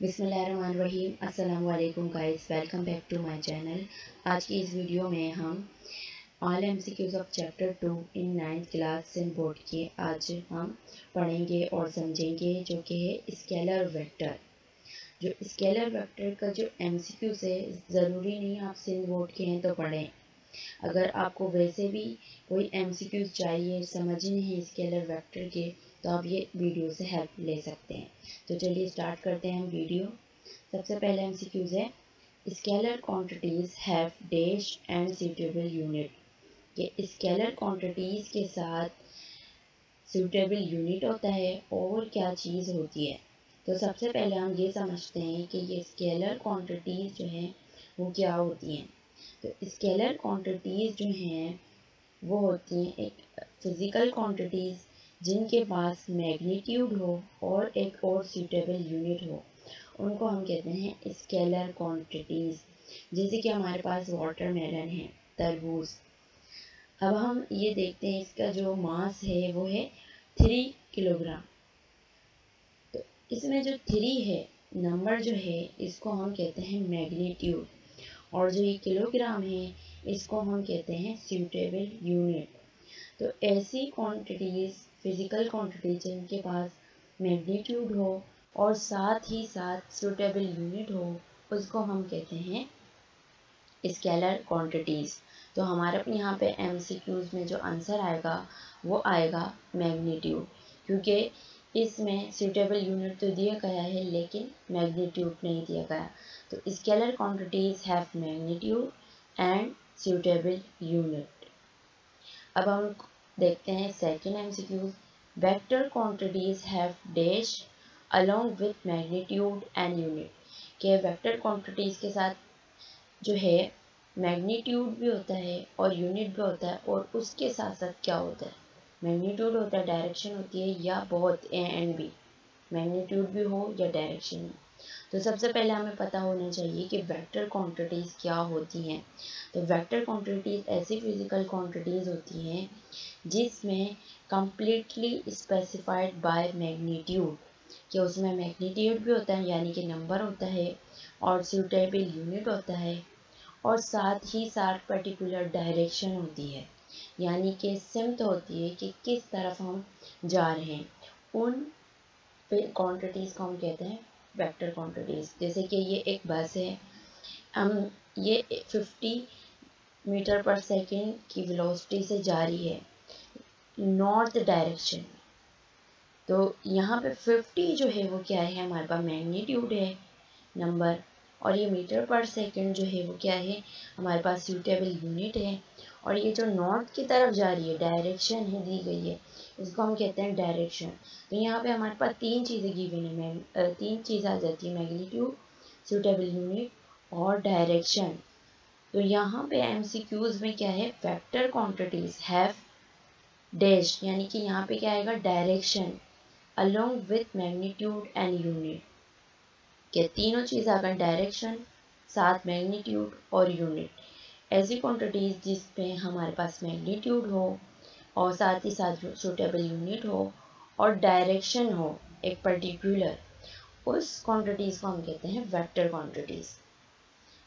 बिस्मिल्लाहिर्रहमानिर्रहीम। अस्सलाम वालेकुम guys, welcome back to my channel. आज की इस वीडियो में हम all MCQs of chapter 2 in 9th class Sindh board के आज हम पढ़ेंगे और समझेंगे, जो कि है स्केलर वेक्टर। जो स्केलर वेक्टर का जो एमसीक्यूज है, ज़रूरी नहीं आप सिंध बोर्ड के हैं तो पढ़ें। अगर आपको वैसे भी कोई एमसीक्यूज चाहिए, समझने हैं स्केलर वेक्टर के, तो आप ये वीडियो से हेल्प ले सकते हैं। तो चलिए स्टार्ट करते हैं हम वीडियो। सबसे पहले एमसीक्यूज है, scalar quantities have dash and suitable unit. ये स्केलर क्वांटिटीज के साथ सूटेबल यूनिट होता है और क्या चीज़ होती है। तो सबसे पहले हम ये समझते हैं कि ये स्केलर क्वांटिटीज जो हैं वो क्या होती हैं। तो स्केलर क्वांटिटीज़ जो हैं वो होती हैं एक फिज़िकल क्वांटिटीज़ जिनके पास मैग्नीट्यूड हो और एक और सूटेबल यूनिट हो, उनको हम कहते हैं स्केलर क्वांटिटीज़। जैसे कि हमारे पास वाटरमेलन है, तरबूज। अब हम ये देखते हैं, इसका जो मास है वो है 3 किलोग्राम। तो इसमें जो 3 है नंबर जो है, इसको हम कहते हैं मैग्नीट्यूड, और जो ये किलोग्राम है इसको हम कहते हैं सूटेबल यूनिट। तो ऐसी क्वांटिटीज़, फिज़िकल क्वांटिटीज जिनके पास मैग्नीट्यूड हो और साथ ही साथ सूटेबल यूनिट हो, उसको हम कहते हैं स्केलर क्वांटिटीज़। तो हमारे यहाँ पे एमसीक्यूज में जो आंसर आएगा वो आएगा मैग्नीट्यूड, क्योंकि इसमें सूटेबल यूनिट तो दिया गया है लेकिन मैग्नीट्यूड नहीं दिया गया। तो scalar quantities have magnitude and suitable unit. अब हम देखते हैं second MCQs. Vector quantities have dash along with magnitude and unit. के वेक्टर क्वांटिटीज के साथ जो है मैग्नीट्यूड भी होता है और यूनिट भी होता है, और उसके साथ साथ क्या होता है, मैग्नीट्यूड होता है, डायरेक्शन होती है, या both A and B, magnitude भी हो या डायरेक्शन हो। तो सबसे पहले हमें पता होना चाहिए कि वेक्टर क्वांटिटीज़ क्या होती हैं। तो वेक्टर क्वांटिटीज़ ऐसी फिजिकल क्वांटिटीज़ होती हैं जिसमें कंप्लीटली स्पेसिफाइड बाय मैग्नीट्यूड, कि उसमें मैग्नीट्यूड भी होता है यानी कि नंबर होता है, और सूटेबल यूनिट होता है, और साथ ही साथ पर्टिकुलर डायरेक्शन होती है, यानी कि सिमत होती है कि किस तरफ हम जा रहे हैं। उन क्वांटिटीज़ को हम कहते हैं वेक्टर क्वांटिटीज़। जैसे कि ये एक बस है, हम ये 50 मीटर पर सेकेंड की वेलोसिटी से जा रही है नॉर्थ डायरेक्शन। तो यहाँ पे 50 जो है वो क्या है, हमारे पास मैग्नीट्यूड है नंबर, और ये मीटर पर सेकंड जो है वो क्या है, हमारे पास सूटेबल यूनिट है। और ये जो नॉर्थ की तरफ जा रही है डायरेक्शन है दी गई है, इसको हम कहते हैं डायरेक्शन। तो यहाँ पे हमारे पास 3 चीज़ें गिवन है, 3 चीज़ आ जाती है, मैग्नीट्यूड, सूटेबल यूनिट और डायरेक्शन। तो यहाँ पे एमसीक्यूज में क्या है, वेक्टर क्वांटिटीज हैव डैश, यानी कि यहाँ पे क्या आएगा, direction along with magnitude and unit, के तीनों चीज़ आ गए, डायरेक्शन, साथ मैग्नीट्यूड और यूनिट। ऐसी क्वांटिटीज़ जिसमें हमारे पास मैग्नीट्यूड हो और साथ ही साथ सूटेबल यूनिट हो और डायरेक्शन हो एक पर्टिकुलर, उस क्वांटिटीज़ को हम कहते हैं वेक्टर क्वांटिटीज़।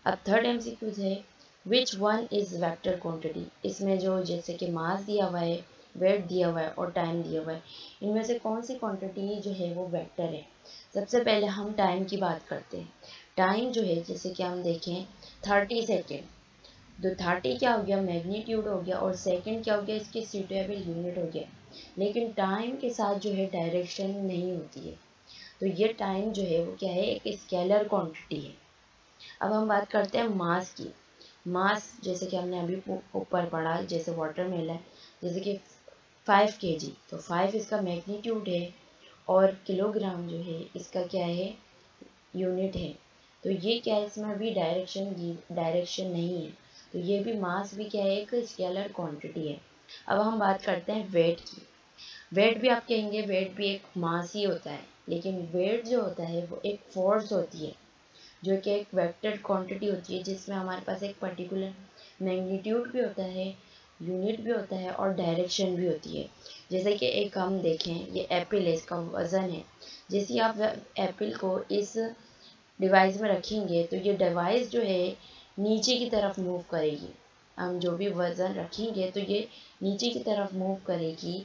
अब थर्ड एमसीक्यूज है, which one is vector quantity. इसमें जो जैसे कि मास दिया हुआ है, वेट दिया हुआ है और टाइम दिया हुआ है, इनमें से कौन सी क्वांटिटी जो है वो वेक्टर है। सबसे पहले हम टाइम की बात करते हैं। टाइम जो है, जैसे कि हम देखें 30 सेकेंड, तो 30 क्या हो गया, मैग्नीट्यूड हो गया, और सेकेंड क्या हो गया, इसकी सूटेबल यूनिट हो गया। लेकिन टाइम के साथ जो है डायरेक्शन नहीं होती है, तो ये टाइम जो है वो क्या है, एक स्केलर क्वांटिटी है। अब हम बात करते हैं मास की। मास जैसे कि हमने अभी ऊपर पढ़ा, जैसे वाटरमेलन, जैसे कि 5 kg, तो 5 इसका मैग्नीट्यूड है और किलोग्राम जो है इसका क्या है, यूनिट है। तो ये क्या है, इसमें भी डायरेक्शन नहीं है, तो ये भी मास भी क्या है, एक स्केलर क्वांटिटी है। अब हम बात करते हैं वेट की। वेट भी आप कहेंगे, वेट भी एक मास ही होता है, लेकिन वेट जो होता है वो एक फोर्स होती है, जो कि एक वेक्टर क्वांटिटी होती है, जिसमें हमारे पास एक पर्टिकुलर मैग्नीट्यूड भी होता है, यूनिट भी होता है और डायरेक्शन भी होती है। जैसे कि एक हम देखें, ये एप्पल है, इसका वज़न है। जैसे आप एप्पल को इस डिवाइस में रखेंगे तो ये डिवाइस जो है नीचे की तरफ मूव करेगी। हम जो भी वज़न रखेंगे तो ये नीचे की तरफ मूव करेगी।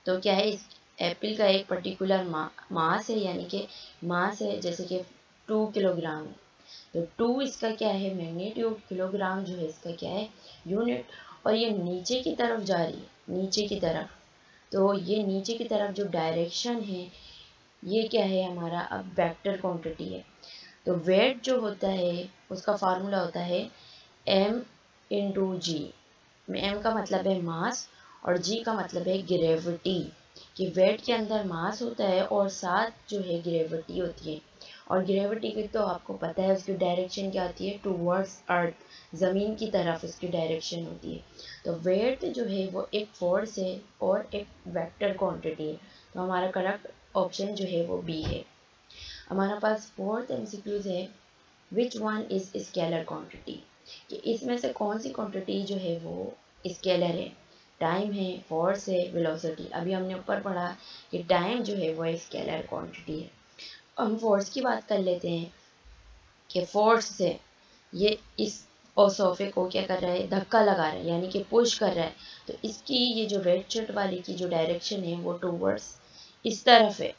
तो क्या है, इस एप्पल का एक पर्टिकुलर मास है, यानी कि मास है जैसे कि 2 किलोग्राम है। तो 2 इसका क्या है मैग्नीट्यूड, किलोग्राम जो है इसका क्या है यूनिट, और ये नीचे की तरफ जा रही है, नीचे की तरफ। तो ये नीचे की तरफ जो डायरेक्शन है ये क्या है हमारा अब वेक्टर क्वांटिटी है। तो वेट जो होता है उसका फार्मूला होता है m इंटू जी। m का मतलब है मास और g का मतलब है ग्रेविटी, कि वेट के अंदर मास होता है और साथ जो है ग्रेविटी होती है। और ग्रेविटी की तो आपको पता है उसकी डायरेक्शन क्या होती है, टूवर्ड्स अर्थ, ज़मीन की तरफ उसकी डायरेक्शन होती है। तो वेट जो है वो एक फोर्स है और एक वेक्टर क्वांटिटी है। तो हमारा करेक्ट ऑप्शन जो है वो बी है। हमारा पास फोर्थ एमसीक्यूज है, which one is scalar quantity, कि इसमें से कौन सी क्वांटिटी जो है वो स्केलर है। टाइम है, फोर्स है, वेलोसिटी। अभी हमने ऊपर पढ़ा कि टाइम जो है वो एक स्केलर क्वांटिटी है। हम फोर्स की बात कर लेते हैं कि फोर्स से ये इस और सोफे को क्या कर रहा है, धक्का लगा रहा है, यानी कि पुश कर रहा है। तो इसकी ये जो रेड शर्ट वाली की जो डायरेक्शन है वो टूवर्ड्स इस तरफ है,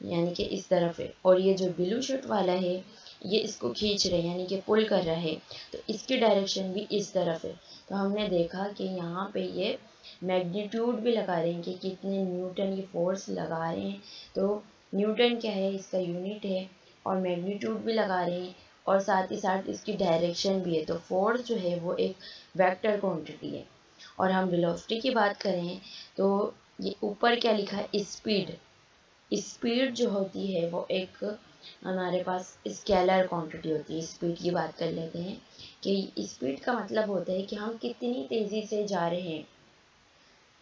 यानी कि इस तरफ है। और ये जो ब्लू शर्ट वाला है ये इसको खींच रहे हैं, यानी कि पुल कर रहा है, तो इसकी डायरेक्शन भी इस तरफ है। तो हमने देखा कि यहाँ पे ये मैग्नीट्यूड भी लगा रहे हैं कि कितने न्यूटन की फोर्स लगा रहे हैं। तो न्यूटन क्या है, इसका यूनिट है, और मैग्नीट्यूड भी लगा रहे हैं, और साथ ही साथ इसकी डायरेक्शन भी है। तो फोर्स जो है वो एक वेक्टर क्वांटिटी है। और हम वेलोसिटी की बात करें तो ये ऊपर क्या लिखा है, स्पीड। स्पीड जो होती है वो एक हमारे पास स्केलर क्वांटिटी होती है। स्पीड की बात कर लेते हैं कि स्पीड का मतलब होता है कि हम कितनी तेज़ी से जा रहे हैं।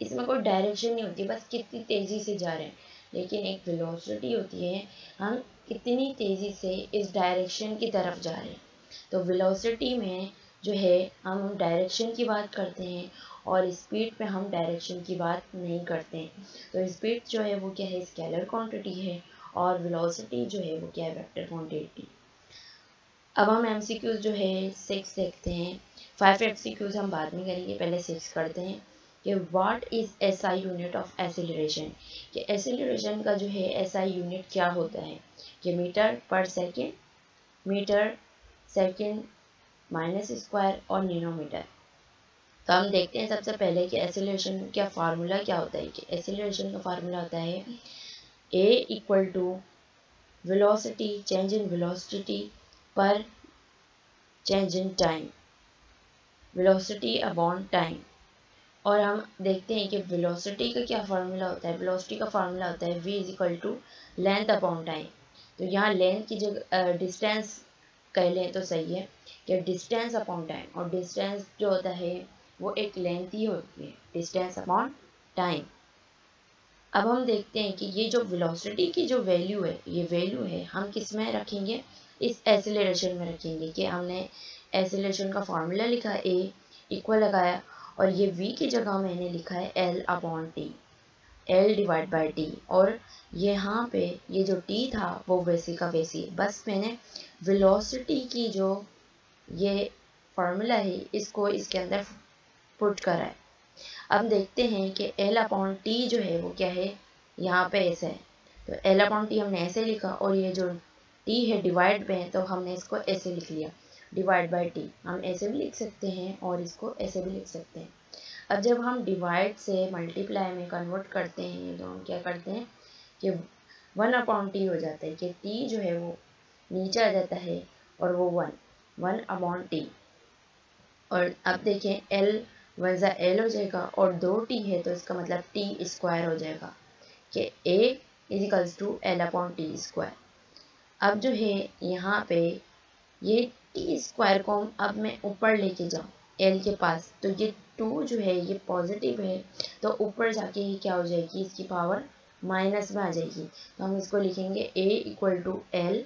इसमें कोई डायरेक्शन नहीं होती, बस कितनी तेज़ी से जा रहे हैं। लेकिन एक वेलोसिटी होती है, हम कितनी तेज़ी से इस डायरेक्शन की तरफ जा रहे हैं। तो वेलोसिटी में जो है हम डायरेक्शन की बात करते हैं, और स्पीड पे हम डायरेक्शन की बात नहीं करते हैं। तो स्पीड जो है वो क्या है, स्केलर क्वांटिटी है, और वेलोसिटी जो है वो क्या है, वेक्टर क्वांटिटी। अब हम एमसीक्यूज जो है 6 देखते हैं। 5 एमसीक्यूज हम बाद में करेंगे, पहले 6 करते हैं कि what is SI unit of acceleration, कि एसिलरेशन का जो है एसआई यूनिट क्या होता है, कि मीटर पर second, metre second minus square और नैनोमीटर। तो हम देखते हैं सबसे पहले कि एसिलरेशन का फार्मूला क्या होता है। कि एसिलरेशन का फार्मूला होता है A equal to velocity, change in velocity पर change in time, velocity upon time. और हम देखते हैं कि वेलोसिटी का क्या फार्मूला होता है। वेलोसिटी का फार्मूला होता है v is equal to length upon time. तो यहाँ लेंथ की जगह डिस्टेंस कह लें तो सही है, कि डिस्टेंस अपॉन टाइम, और डिस्टेंस जो होता है वो एक लेंथ ही होती है, डिस्टेंस अपॉन टाइम। अब हम देखते हैं कि ये जो वेलोसिटी की जो वैल्यू है, ये वैल्यू है हम किस में रखेंगे, इस एसिलरेशन में रखेंगे। कि हमने एसिलरेशन का फार्मूला लिखा ए इक्वल लगाया, और ये v की जगह मैंने लिखा है l upon T, l divide by T. और यहाँ पे ये जो t था वो वैसे का वैसी, बस मैंने वेलोसिटी की जो ये फार्मूला है इसको इसके अंदर पुट करा है। अब देखते हैं कि L अपॉन टी जो है वो क्या है, यहाँ पे ऐसा है। तो L अपॉन टी हमने ऐसे लिखा, और ये जो T है डिवाइड में, तो हमने इसको ऐसे लिख लिया, डिवाइड बाई टी। हम ऐसे भी लिख सकते हैं और इसको ऐसे भी लिख सकते हैं। अब जब हम डिवाइड से मल्टीप्लाई में कन्वर्ट करते हैं तो हम क्या करते हैं कि 1 अपॉन टी हो जाता है, कि T जो है वो नीचे आ जाता है, और वो 1 अपॉन टी। और अब देखें L 1 L हो जाएगा, और 2t है तो इसका मतलब t स्क्वायर हो जाएगा, कि a equals to L upon T square. अब जो है यहाँ पे ये t स्क्वायर को अब मैं ऊपर लेके जाऊँ L के पास, तो ये 2 जो है ये पॉजिटिव है, तो ऊपर जाके ये क्या हो जाएगी, इसकी पावर माइनस में आ जाएगी। तो हम इसको लिखेंगे a equal to L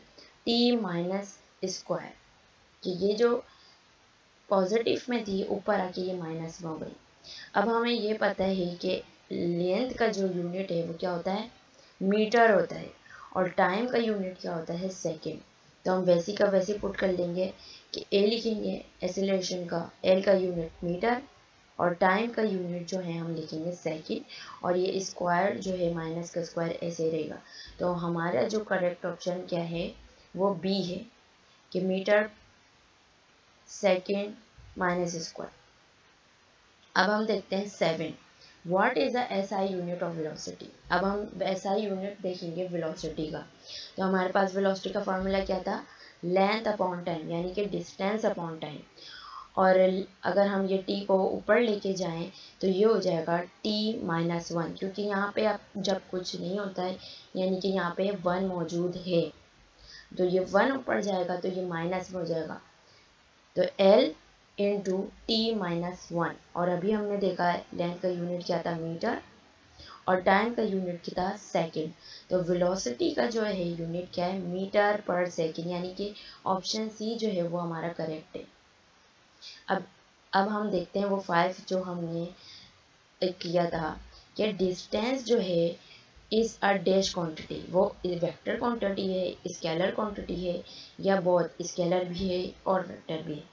t minus square, कि ये जो पॉजिटिव में थी ऊपर आके ये माइनस में हो गई। अब हमें ये पता है कि लेंथ का जो यूनिट है वो क्या होता है, मीटर होता है। और टाइम का यूनिट क्या होता है सेकेंड। तो हम वैसी का वैसे पुट कर लेंगे कि ए लिखेंगे एक्सेलरेशन का, एल का यूनिट मीटर और टाइम का यूनिट जो है हम लिखेंगे सेकेंड, और ये स्क्वायर जो है माइनस का स्क्वायर ऐसे रहेगा। तो हमारा जो करेक्ट ऑप्शन क्या है वो बी है कि मीटर सेकेंड माइनस स्क्वायर। अब हम देखते हैं 7, what is the SI unit of velocity. अब हम एसआई यूनिट देखेंगे वेलोसिटी का। तो हमारे पास वेलोसिटी का फॉर्मूला क्या था, लेंथ अपॉन टाइम, यानी कि डिस्टेंस अपॉन टाइम। और अगर हम ये t को ऊपर लेके जाएं तो ये हो जाएगा t-1, क्योंकि यहाँ पे अब जब कुछ नहीं होता है यानी कि यहाँ पे 1 मौजूद है, तो ये 1 ऊपर जाएगा तो ये माइनस में हो जाएगा। तो L इंटू t-1, और अभी हमने देखा है लेंथ का यूनिट क्या था मीटर और टाइम का यूनिट क्या था सेकेंड। तो वेलोसिटी का जो है यूनिट क्या है मीटर पर सेकेंड, यानी कि ऑप्शन सी जो है वो हमारा करेक्ट है। अब हम देखते हैं वो 5 जो हमने किया था कि डिस्टेंस जो है इज अ डैश क्वांटिटी, वो वेक्टर क्वांटिटी है, स्केलर क्वांटिटी है, या बहुत स्केलर भी है और वेक्टर भी है।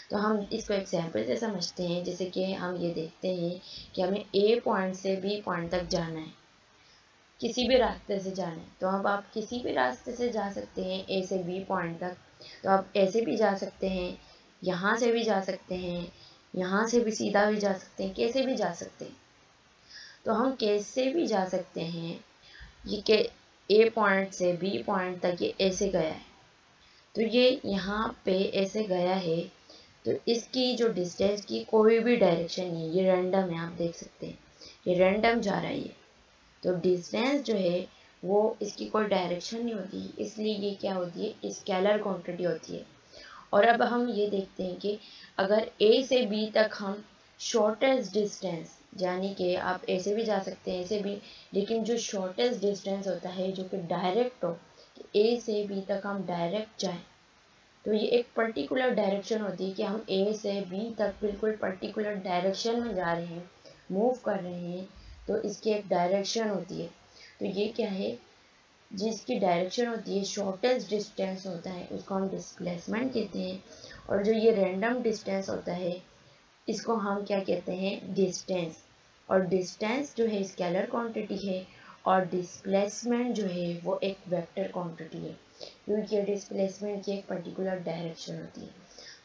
तो हम इसको एग्जाम्पल से समझते हैं, जैसे कि हम ये देखते हैं कि हमें ए पॉइंट से बी पॉइंट तक जाना है, किसी भी रास्ते से जाना है। तो अब आप किसी भी रास्ते से जा सकते हैं ए से बी पॉइंट तक। तो आप ऐसे भी जा सकते हैं, यहाँ से भी जा सकते हैं, यहाँ से भी सीधा भी जा सकते हैं, कैसे भी जा सकते हैं। तो हम कैसे भी जा सकते हैं, ये के ए पॉइंट से बी पॉइंट तक ये ऐसे गया है, तो ये यहाँ पे ऐसे गया है। तो इसकी जो डिस्टेंस की कोई भी डायरेक्शन नहीं है, ये रैंडम है, आप देख सकते हैं ये रैंडम जा रहा है ये। तो डिस्टेंस जो है वो इसकी कोई डायरेक्शन नहीं होती, इसलिए ये क्या होती है स्केलर क्वांटिटी होती है। और अब हम ये देखते हैं कि अगर ए से बी तक हम शॉर्टेस्ट डिस्टेंस, यानी कि आप ऐसे भी जा सकते हैं ऐसे भी, लेकिन जो शॉर्टेस्ट डिस्टेंस होता है जो कि डायरेक्ट हो, ए से बी तक हम डायरेक्ट जाएं, तो ये एक पर्टिकुलर डायरेक्शन होती है कि हम ए से बी तक बिल्कुल पर्टिकुलर डायरेक्शन में जा रहे हैं, मूव कर रहे हैं, तो इसकी एक डायरेक्शन होती है। तो ये क्या है, जिसकी डायरेक्शन होती है शॉर्टेस्ट डिस्टेंस होता है उसको हम डिस्प्लेसमेंट कहते हैं। और जो ये रैंडम डिस्टेंस होता है इसको हम क्या कहते हैं डिस्टेंस। और डिस्टेंस जो है स्केलर क्वांटिटी है और डिस्प्लेसमेंट जो है वो एक वेक्टर क्वांटिटी है, क्योंकि डिस्प्लेसमेंट की एक पर्टिकुलर डायरेक्शन होती है।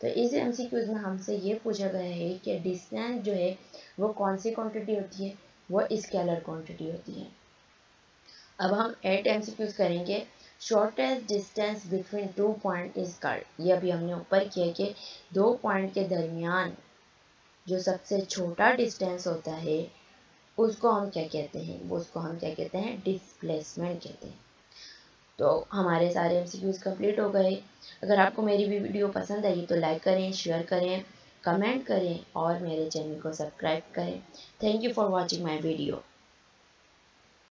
तो इस एमसीक्यूज में हमसे ये पूछा गया है कि डिस्टेंस जो है वो कौन सी क्वांटिटी होती है, वो स्केलर क्वांटिटी होती है। अब हम 8 एमसीक्यूज करेंगे। Shortest distance between 2 point is called, ये अभी हमने ऊपर किया कि 2 पॉइंट के दरमियान जो सबसे छोटा डिस्टेंस होता है उसको हम क्या कहते हैं, वो उसको हम क्या कहते हैं डिस्प्लेसमेंट कहते हैं। तो हमारे सारे एमसीक्यूज कंप्लीट हो गए। अगर आपको मेरी वीडियो पसंद आई तो लाइक करें, शेयर करें, कमेंट करें और मेरे चैनल को सब्सक्राइब करें। Thank you for watching my video.